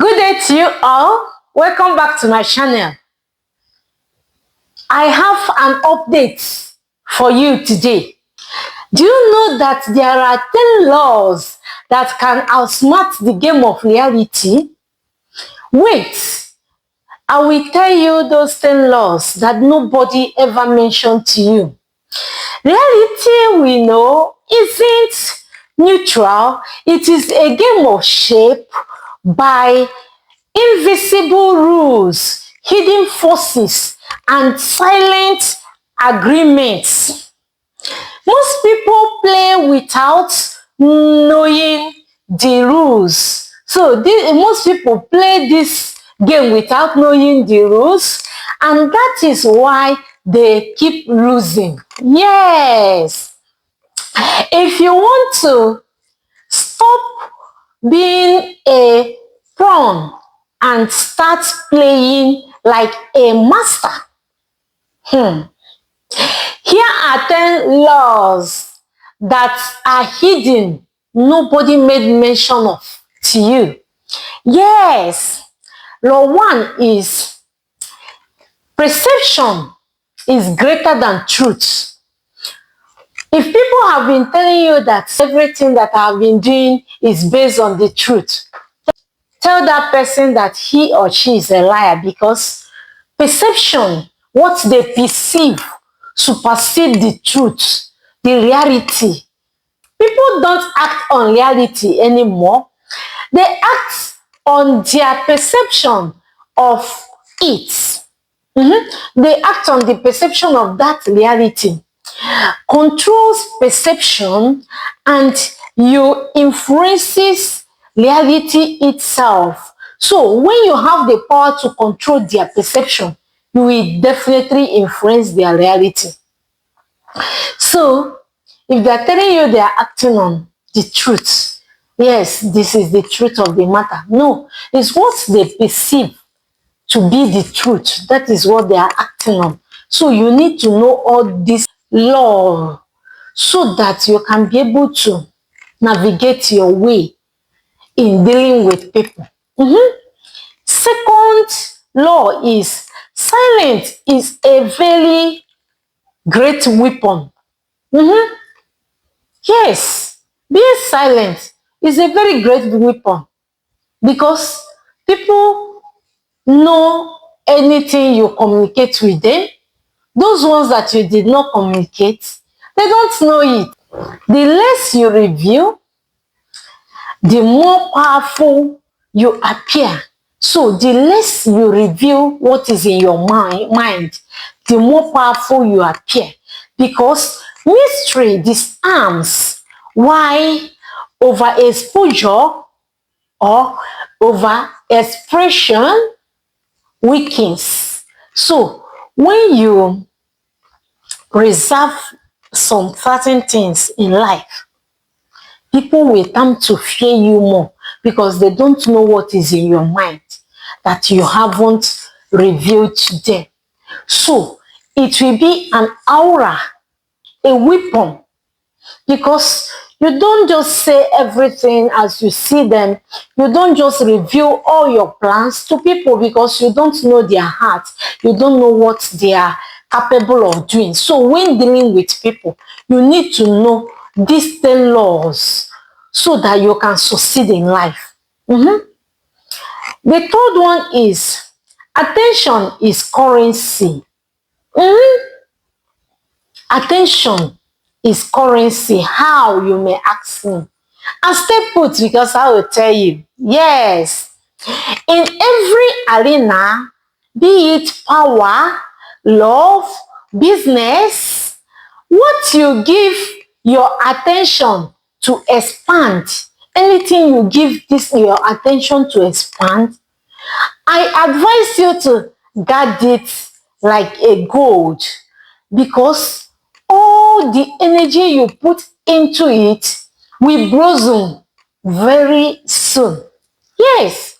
Good day to you all. Welcome back to my channel. I have an update for you today. Do you know that there are 10 laws that can outsmart the game of reality? Wait, I will tell you those 10 laws that nobody ever mentioned to you. Reality, we know, isn't neutral. It is a game of shape by invisible rules, hidden forces, and silent agreements. Most people play without knowing the rules. So most people play this game without knowing the rules, and that is why they keep losing. Yes. If you want to stop being a pawn and start playing like a master, here are 10 laws that are hidden, nobody made mention of to you. Yes. Law 1 is perception is greater than truth. If people have been telling you that everything that I've been doing is based on the truth, tell that person that he or she is a liar, because perception, what they perceive, supersede the truth, the reality. People don't act on reality anymore. They act on their perception of it. They act on the perception of that reality. Controls perception and you influences reality itself. So when you have the power to control their perception, you will definitely influence their reality. So if they're telling you they are acting on the truth, yes, this is the truth of the matter. No, it's what they perceive to be the truth. That is what they are acting on. So you need to know all this law so that you can be able to navigate your way in dealing with people. Second law is silence is a very great weapon. Yes, being silent is a very great weapon because people know anything you communicate with them. Those ones that you did not communicate, they don't know it. The less you reveal, the more powerful you appear. So the less you reveal what is in your mind, the more powerful you appear. Because mystery disarms, why overexposure or overexpression weakens. So when you reserve some certain things in life, people will come to fear you more because they don't know what is in your mind that you haven't revealed to them. So it will be an aura, a weapon, because you don't just say everything as you see them. You don't just reveal all your plans to people because you don't know their heart. You don't know what they are capable of doing. So when dealing with people, you need to know these 10 laws so that you can succeed in life. The third one is attention is currency. Attention is currency. How, you may ask me? And stay put because I will tell you. Yes. In every arena, be it power, love, business, what you give your attention to expand, anything you give your attention to expand, I advise you to guard it like a gold, because all the energy you put into it will blossom very soon. Yes.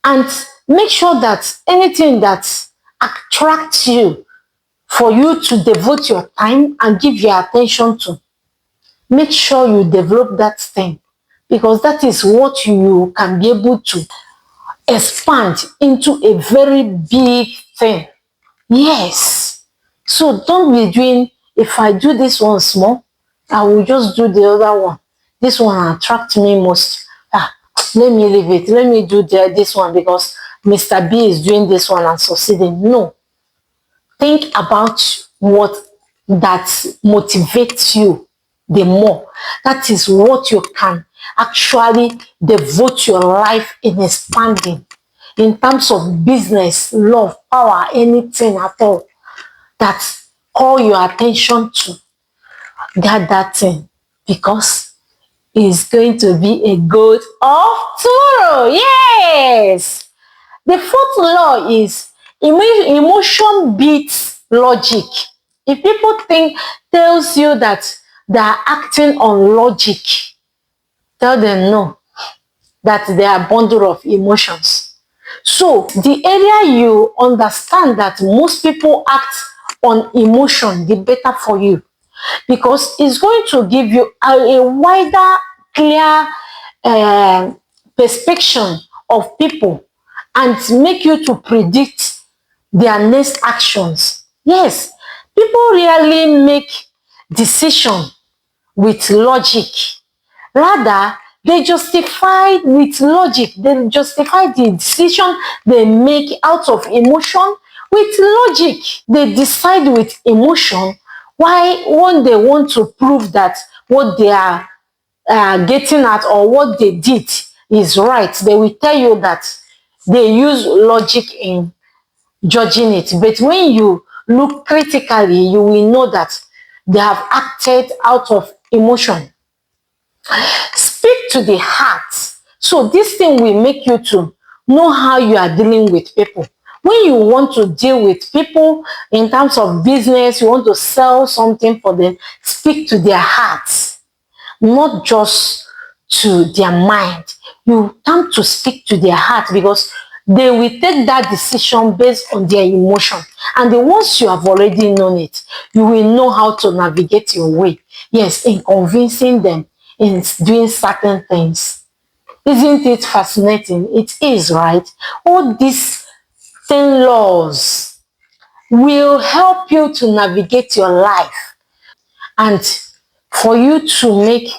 And make sure that anything that attracts you for you to devote your time and give your attention to, make sure you develop that thing, because that is what you can be able to expand into a very big thing. Yes. So don't be doing, if I do this one small, I will just do the other one. This one attracts me most. Let me leave it. Let me do this one because Mr. B is doing this one and succeeding. No. Think about what that motivates you the more. That is what you can actually devote your life in expanding in terms of business, love, power, anything at all that call your attention to. Get that thing because it's going to be a good of tomorrow. Yes. The fourth law is emotion beats logic. If people tells you that they are acting on logic, tell them no, that they are a bundle of emotions. So the area you understand that most people act on emotion, the better for you, because it's going to give you a wider, clear perspective of people and make you to predict their next actions. Yes, people rarely make decision with logic. Rather, they justify with logic. They justify the decision they make out of emotion with logic. They decide with emotion why when they want to prove that what they are getting at or what they did is right, they will tell you that they use logic in judging it. But when you look critically, you will know that they have acted out of emotion. Speak to the heart. So this thing will make you to know how you are dealing with people. When you want to deal with people in terms of business, you want to sell something for them, speak to their hearts, not just to their mind. You come to speak to their heart because they will take that decision based on their emotion. And then once you have already known it, you will know how to navigate your way. Yes, in convincing them in doing certain things. Isn't it fascinating? It is, right? All these 10 laws will help you to navigate your life and for you to make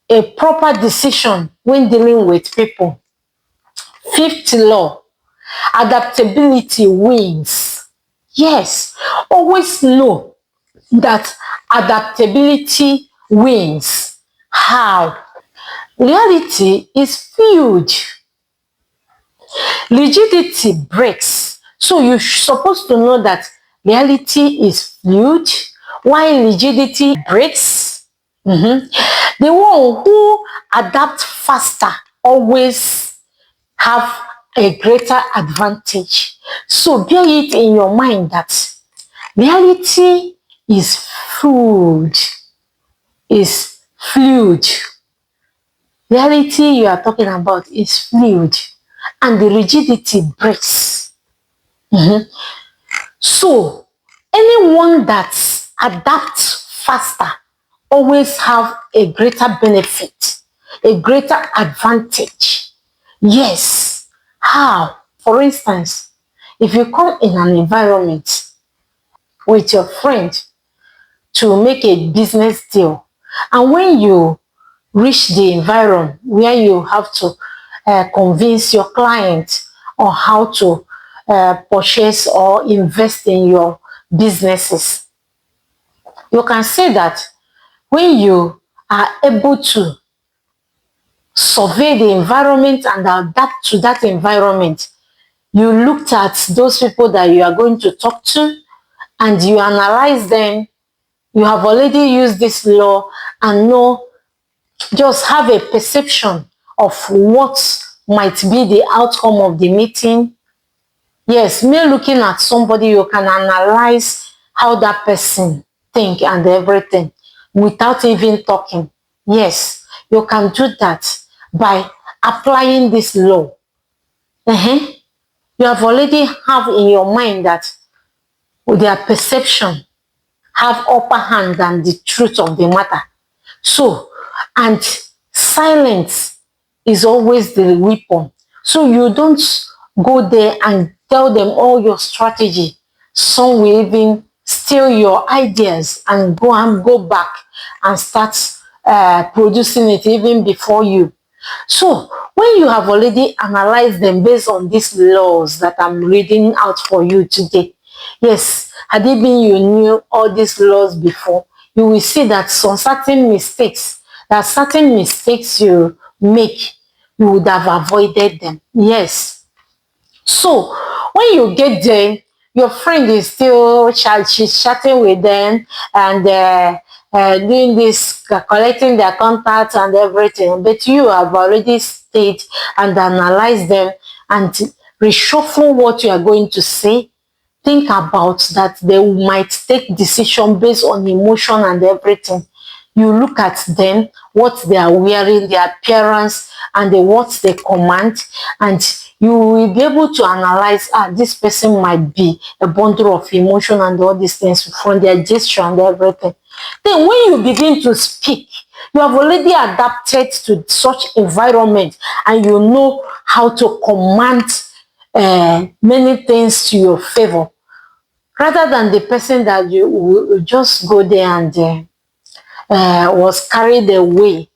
a proper decision when dealing with people. Fifth law, adaptability wins. Yes, always know that adaptability wins. How? Reality is fluid. Rigidity breaks. So you're supposed to know that reality is fluid while rigidity breaks. The one who adapt faster always have a greater advantage. So bear it in your mind that reality is fluid. Is fluid. Reality you are talking about is fluid and the rigidity breaks. So anyone that adapts faster always have a greater benefit, a greater advantage. Yes. How? For instance, if you come in an environment with your friend to make a business deal, and when you reach the environment where you have to convince your client on how to purchase or invest in your businesses, you can say that when you are able to survey the environment and adapt to that environment, you looked at those people that you are going to talk to and you analyze them. You have already used this law and know, just have a perception of what might be the outcome of the meeting. Yes, me looking at somebody, you can analyze how that person think and everything without even talking. Yes, you can do that by applying this law. You have already have in your mind that with their perception have upper hand than the truth of the matter. So, and silence is always the weapon. So you don't go there and tell them all your strategy. Some will even steal your ideas and go back and start producing it even before you. So when you have already analyzed them based on these laws that I'm reading out for you today, yes, had it been you knew all these laws before, you will see that certain mistakes you make, you would have avoided them. Yes. So when you get there, your friend is still she's chatting with them and doing this, collecting their contacts and everything. But you have already stayed and analyzed them and reshuffle what you are going to say. Think about that they might take decision based on emotion and everything. You look at them, what they are wearing, their appearance, and what they command, and you will be able to analyze, this person might be a bundle of emotion and all these things from their gesture and everything. Then when you begin to speak, you have already adapted to such environment and you know how to command many things to your favor, rather than the person that you will just go there and was carried away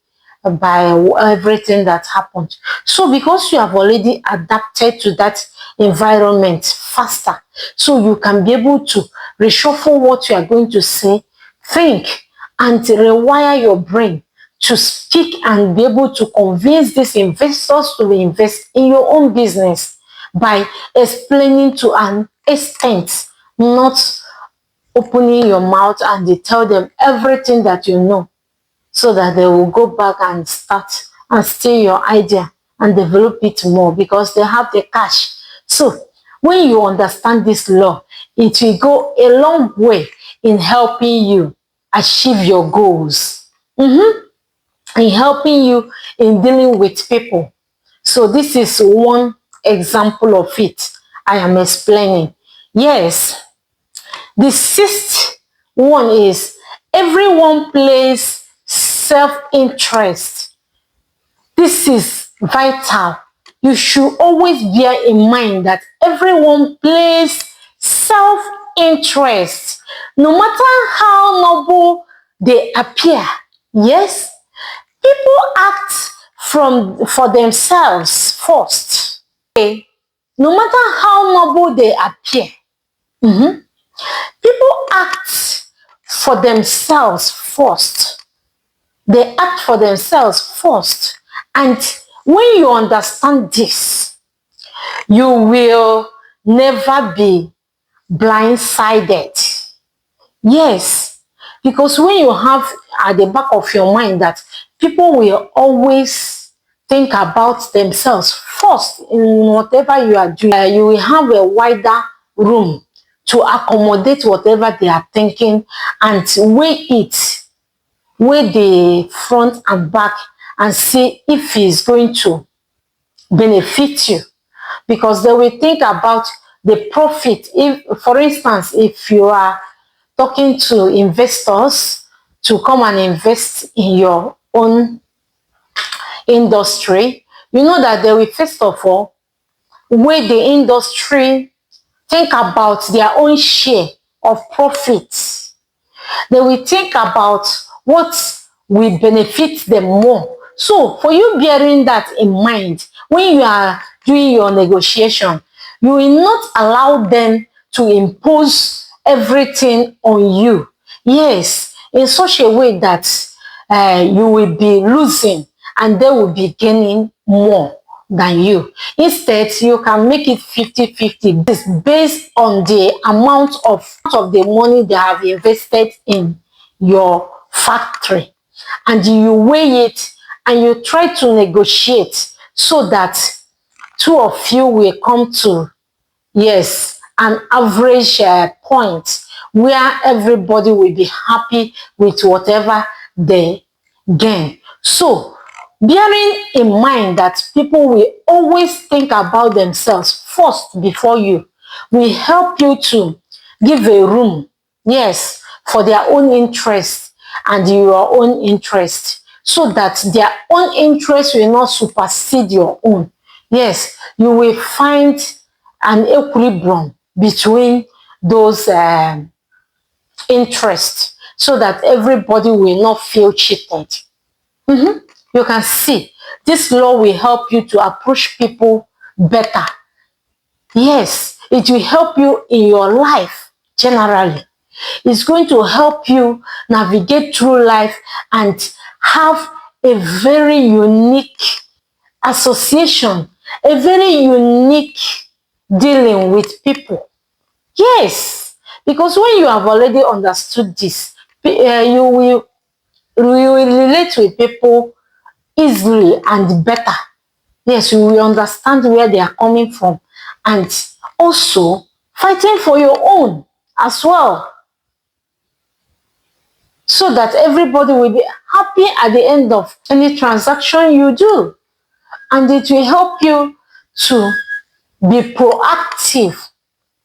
by everything that happened. So because you have already adapted to that environment faster, so you can be able to reshuffle what you are going to say, think, and rewire your brain to speak and be able to convince these investors to invest in your own business by explaining to an extent, not opening your mouth and they tell them everything that you know, so that they will go back and start and steal your idea and develop it more because they have the cash. So when you understand this law, it will go a long way in helping you achieve your goals, in helping you in dealing with people. So this is one example of it I am explaining. Yes. The sixth one is everyone plays self-interest. This is vital. You should always bear in mind that everyone plays self-interest, no matter how noble they appear. Yes, people act for themselves first. Okay? No matter how noble they appear, people act for themselves first. They act for themselves first. And when you understand this, you will never be blindsided. Yes, because when you have at the back of your mind that people will always think about themselves first in whatever you are doing, you will have a wider room to accommodate whatever they are thinking and weigh the front and back and see if it's going to benefit you, because they will think about the profit. If, for instance, if you are talking to investors to come and invest in your own industry, you know that they will first of all weigh the industry, think about their own share of profits. They will think about what will benefit them more. So for you bearing that in mind, when you are doing your negotiation, you will not allow them to impose everything on you. Yes, in such a way that you will be losing and they will be gaining more than you. Instead, you can make it 50-50. This is based on the amount of the money they have invested in your factory. And you weigh it and you try to negotiate so that two of you will come to, yes, an average point where everybody will be happy with whatever they gain. So, bearing in mind that people will always think about themselves first before you will help you to give a room, yes, for their own interest and your own interest, so that their own interest will not supersede your own. Yes, you will find an equilibrium between those interests so that everybody will not feel cheated. You can see this law will help you to approach people better. Yes, it will help you in your life generally. It's going to help you navigate through life and have a very unique association, a very unique dealing with people. Yes, because when you have already understood this, you will relate with people easily and better. Yes, you will understand where they are coming from and also fighting for your own as well, so that everybody will be happy at the end of any transaction you do. And it will help you to be proactive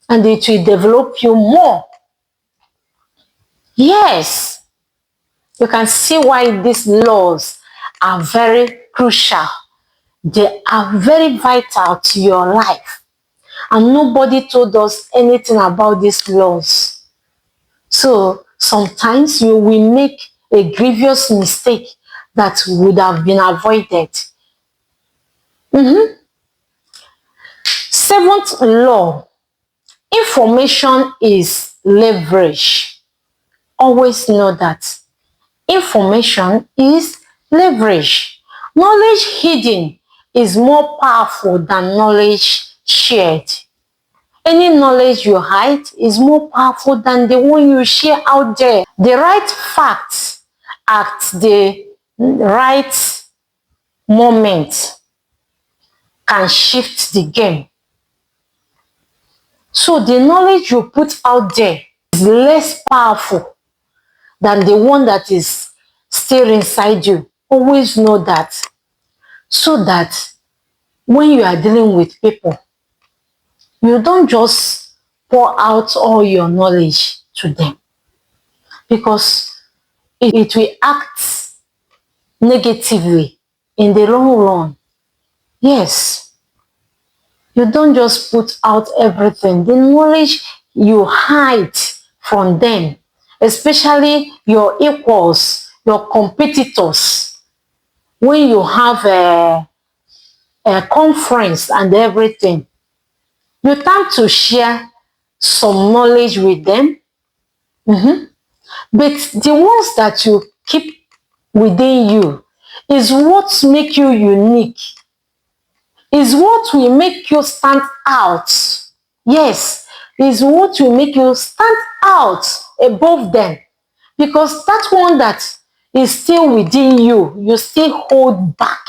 and it will develop you more. Yes, you can see why these laws are very crucial. They are very vital to your life. And nobody told us anything about these laws. So sometimes you will make a grievous mistake that would have been avoided. Seventh law, information is leverage. Always know that information is leverage. Knowledge hidden is more powerful than knowledge shared. Any knowledge you hide is more powerful than the one you share out there. The right facts at the right moment can shift the game. So the knowledge you put out there is less powerful than the one that is still inside you. Always know that, so that when you are dealing with people, you don't just pour out all your knowledge to them, because it will act negatively in the long run. Yes, you don't just put out everything. The knowledge you hide from them, especially your equals, your competitors, when you have a conference and everything, you tend to share some knowledge with them. But the ones that you keep within you is what make you unique, is what will make you stand out. Yes, is what will make you stand out above them. Because that one that is still within you, you still hold back,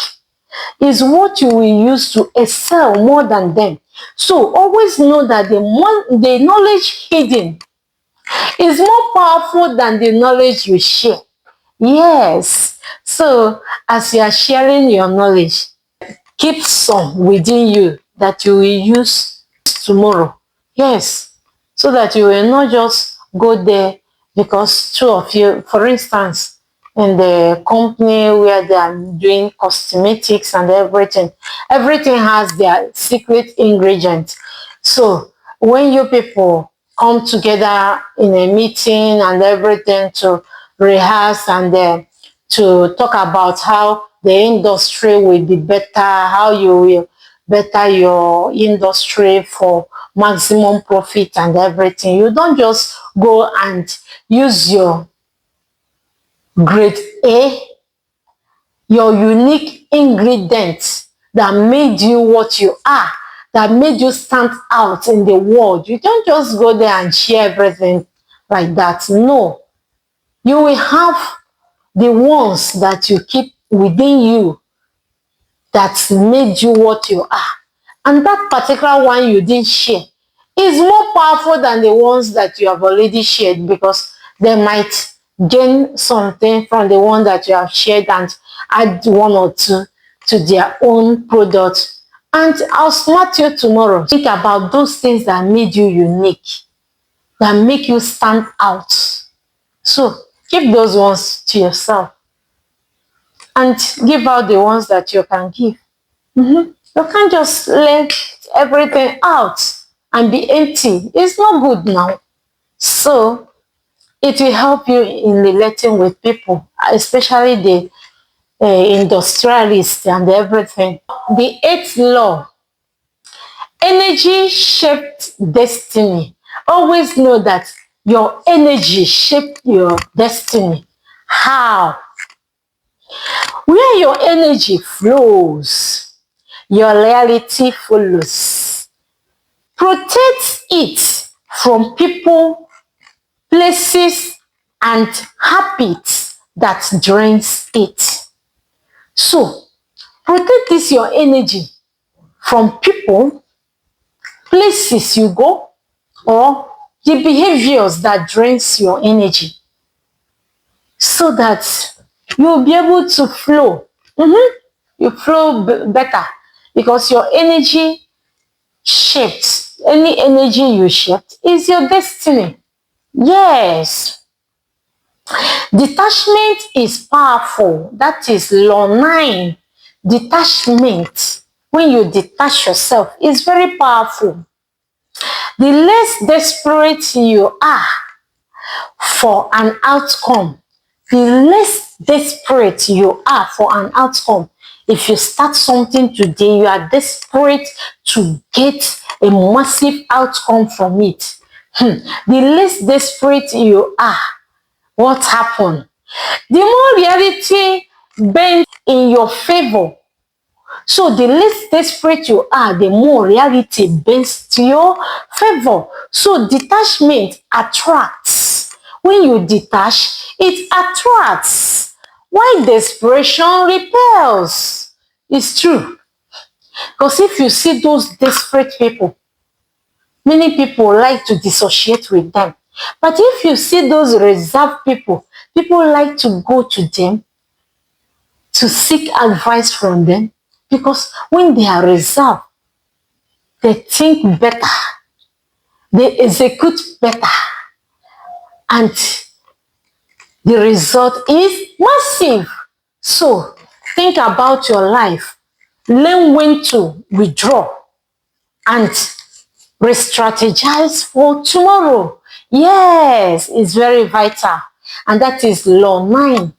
is what you will use to excel more than them. So always know that the knowledge hidden is more powerful than the knowledge you share. Yes. So as you are sharing your knowledge, keep some within you that you will use tomorrow. Yes. So that you will not just go there because two of you, for instance, in the company where they are doing cosmetics and everything has their secret ingredients. So when you people come together in a meeting and everything to rehearse and to talk about how the industry will be better, how you will better your industry for maximum profit and everything. You don't just go and use your grade A, your unique ingredients that made you what you are, that made you stand out in the world. You don't just go there and share everything like that. No. You will have the ones that you keep within you that made you what you are. And that particular one you didn't share is more powerful than the ones that you have already shared, because they might gain something from the one that you have shared and add one or two to their own product. And outsmart you tomorrow. Think about those things that made you unique, that make you stand out. So keep those ones to yourself and give out the ones that you can give. You can't just let everything out and be empty. It's not good now. So it will help you in relating with people, especially the industrialists and everything. The eighth law, energy shaped destiny. Always know that your energy shaped your destiny. How? Where your energy flows, your reality follows. Protect it from people, places, and habits that drains it. So, protect this your energy from people, places you go, or the behaviors that drains your energy, so that you'll be able to flow. You flow better because your energy shaped. Any energy you shaped is your destiny. Yes. Detachment is powerful. That is law 9. Detachment. When you detach yourself, is very powerful. The less desperate you are for an outcome, the less desperate you are for an outcome. If you start something today, you are desperate to get a massive outcome from it. The less desperate you are, what happened? The more reality bends in your favor. So the less desperate you are, the more reality bends to your favor. So detachment attracts. When you detach, it attracts. Why desperation repels? It's true. Because if you see those desperate people, many people like to dissociate with them. But if you see those reserved people, people like to go to them to seek advice from them, because when they are reserved, they think better, they execute better, and the result is massive. So think about your life, learn when to withdraw and re-strategize for tomorrow. Yes, it's very vital, and that is law 9.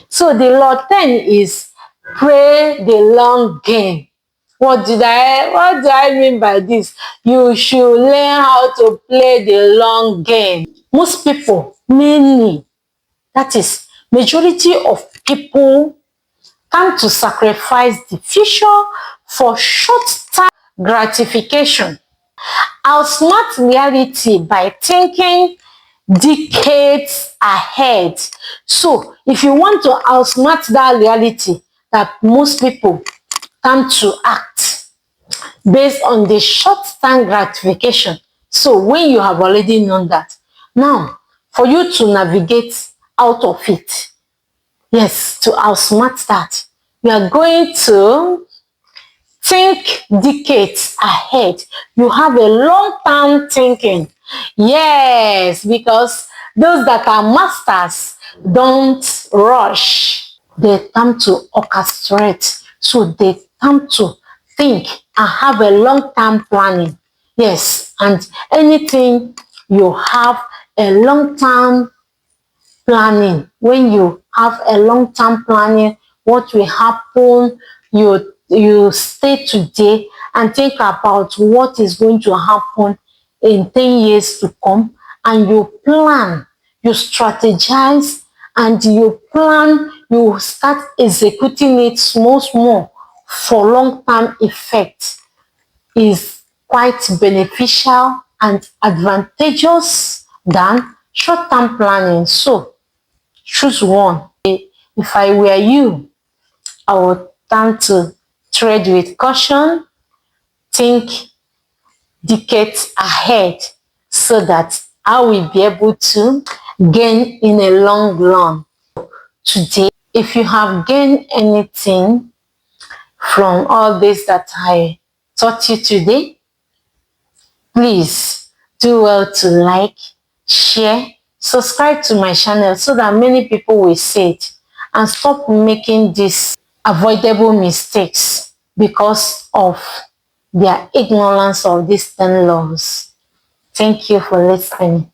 So the law 10 is play the long game. What do I mean by this? You should learn how to play the long game. Most people, many, that is, majority of people come to sacrifice the future for short-term gratification. Outsmart reality by thinking decades ahead. So if you want to outsmart that reality that most people come to act based on the short-term gratification. So when you have already known that, now for you to navigate out of it, yes, to outsmart that, you are going to think decades ahead. You have a long-term thinking. Yes, because those that are masters don't rush. They come to orchestrate. So they come to think and have a long-term planning. Yes, and anything you have a long-term planning, when you have a long-term planning, what will happen, you stay today and think about what is going to happen in 10 years to come, and you plan, you strategize, and you plan, you start executing it small for long-term effect, is quite beneficial and advantageous than short-term planning. So choose one. If I were you, I would tend to trade with caution, think decades ahead, so that I will be able to gain in a long run. Today, if you have gained anything from all this that I taught you today, please do well to like, share, subscribe to my channel so that many people will see it and stop making these avoidable mistakes. because of their ignorance of these 10 laws. Thank you for listening.